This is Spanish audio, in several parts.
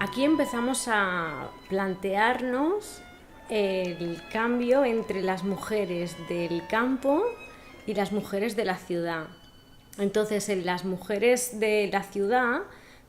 Aquí empezamos a plantearnos el cambio entre las mujeres del campo y las mujeres de la ciudad. Entonces, en las mujeres de la ciudad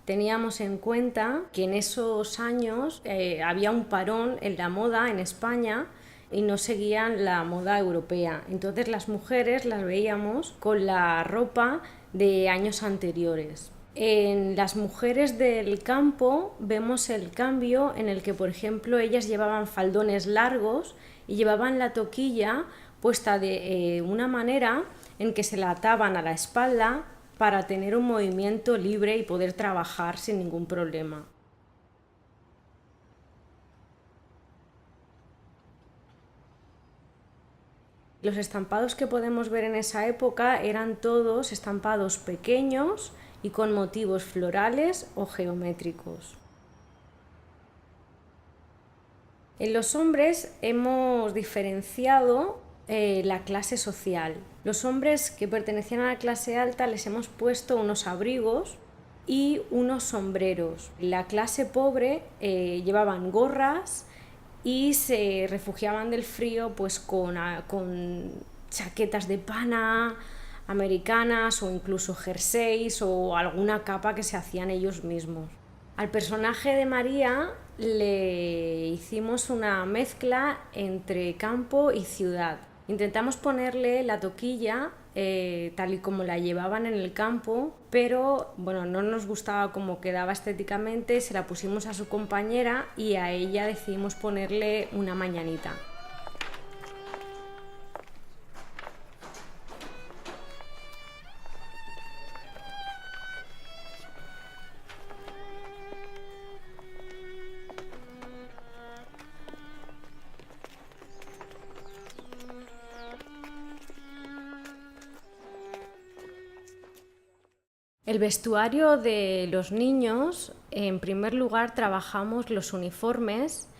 teníamos en cuenta que en esos años había un parón en la moda en España y no seguían la moda europea. Entonces las mujeres las veíamos con la ropa de años anteriores. En las mujeres del campo vemos el cambio en el que, por ejemplo, ellas llevaban faldones largos y llevaban la toquilla puesta de una manera en que se la ataban a la espalda para tener un movimiento libre y poder trabajar sin ningún problema. Los estampados que podemos ver en esa época eran todos estampados pequeños y con motivos florales o geométricos. En los hombres hemos diferenciado la clase social. Los hombres que pertenecían a la clase alta les hemos puesto unos abrigos y unos sombreros. La clase pobre llevaban gorras y se refugiaban del frío pues con chaquetas de pana americanas o incluso jerseys o alguna capa que se hacían ellos mismos. Al personaje de María le hicimos una mezcla entre campo y ciudad. Intentamos ponerle la toquilla tal y como la llevaban en el campo, pero bueno, no nos gustaba cómo quedaba estéticamente, se la pusimos a su compañera y a ella decidimos ponerle una mañanita. El vestuario de los niños, en primer lugar trabajamos los uniformes.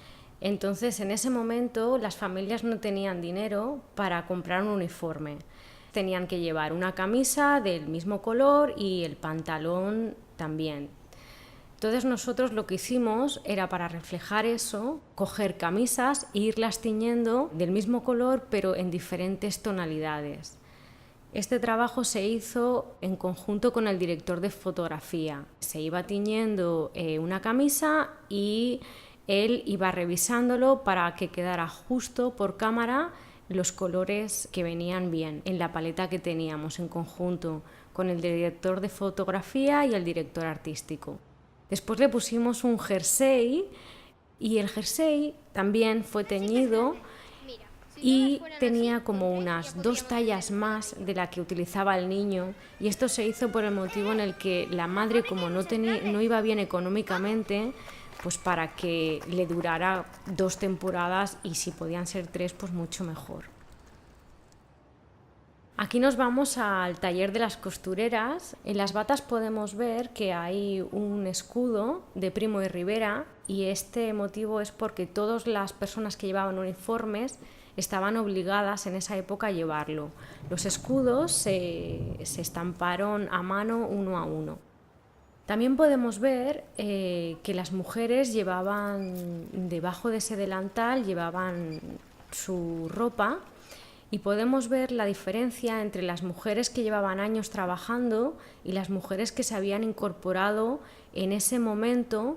Entonces, en ese momento las familias no tenían dinero para comprar un uniforme. Tenían que llevar una camisa del mismo color y el pantalón también. Entonces nosotros lo que hicimos era, para reflejar eso, coger camisas e irlas tiñendo del mismo color pero en diferentes tonalidades. Este trabajo se hizo en conjunto con el director de fotografía. Se iba tiñendo una camisa y él iba revisándolo para que quedara justo por cámara los colores que venían bien en la paleta que teníamos en conjunto con el director de fotografía y el director artístico. Después le pusimos un jersey y el jersey también fue teñido y tenía como unas 2 tallas más de la que utilizaba el niño, y esto se hizo por el motivo en el que la madre, como no iba bien económicamente, pues para que le durara 2 temporadas, y si podían ser 3 pues mucho mejor. Aquí nos vamos al taller de las costureras. En las batas podemos ver que hay un escudo de Primo de Rivera, y este motivo es porque todas las personas que llevaban uniformes estaban obligadas en esa época a llevarlo. Los escudos se estamparon a mano uno a uno. También podemos ver que las mujeres llevaban, debajo de ese delantal, llevaban su ropa, y podemos ver la diferencia entre las mujeres que llevaban años trabajando y las mujeres que se habían incorporado en ese momento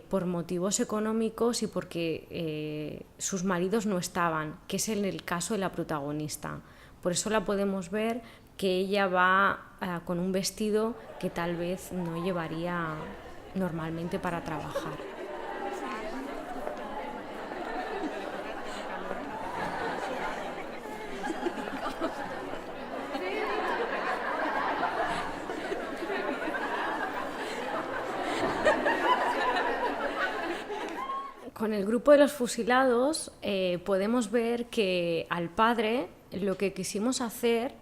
por motivos económicos y porque sus maridos no estaban, que es el caso de la protagonista. Por eso la podemos ver que ella va con un vestido que tal vez no llevaría normalmente para trabajar. Con el grupo de los fusilados podemos ver que al padre lo que quisimos hacer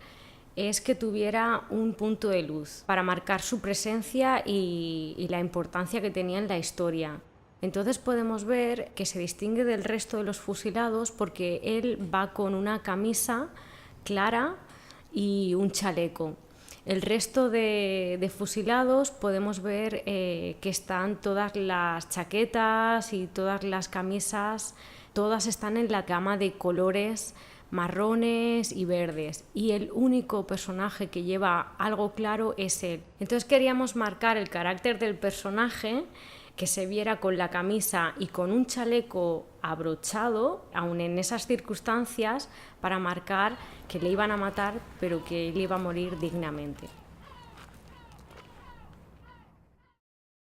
es que tuviera un punto de luz para marcar su presencia y la importancia que tenía en la historia. Entonces podemos ver que se distingue del resto de los fusilados porque él va con una camisa clara y un chaleco. El resto de fusilados podemos ver que están todas las chaquetas y todas las camisas, todas están en la gama de colores marrones y verdes, y el único personaje que lleva algo claro es él. Entonces queríamos marcar el carácter del personaje, que se viera con la camisa y con un chaleco abrochado, aun en esas circunstancias, para marcar que le iban a matar, pero que él iba a morir dignamente.